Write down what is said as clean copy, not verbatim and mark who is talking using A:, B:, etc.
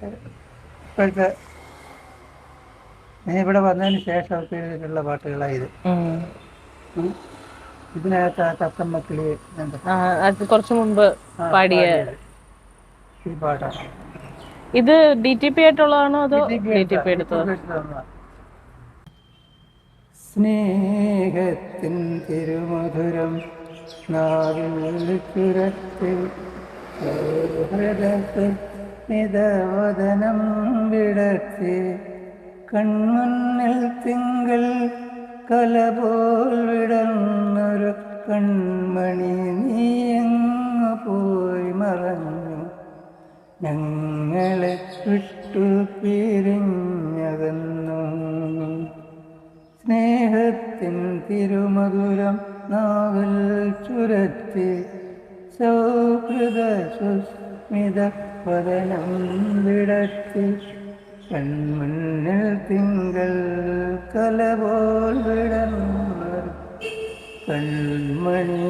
A: ഇപ്പോഴത്തെ ഞാൻ ഇവിടെ വന്നതിന് ശേഷം ഒക്കെ എഴുതിയിട്ടുള്ള പാട്ടുകളാണ് ഇത്. ഉം. ഇതിനകത്ത് ആ തത്തമ്മക്കിളി
B: അത് കുറച്ചു മുമ്പ് പാടിയ
A: പാടിയത് ഈ പാട്ടാണ്.
B: ഇത് DTP ആയിട്ടുള്ളതാണോ അതോ DTP എടുത്തത്?
A: സ്നേഹത്തിൻ തിരുമധുരം നാവിൽ ചുരത്തിൽ മിതവദനം വിടർത്തി കൺമുന്നിൽ തിങ്കൾ കലപോൽ വിടർന്നൊരു കൺമണി നീയങ്ങു പോയി മറഞ്ഞു ഞങ്ങളെ വിട്ടു പിരിഞ്ഞകന്നു. സ്നേഹത്തിൻ തിരുമധുരം നാവിൽ ചുരത്തി സൗഹൃദ സുസ്മിത വദനം വിടർത്തി കൺമുന്നിൽ തിങ്കൾ കലപോൽ വിടർന്നൊരു കൺമണി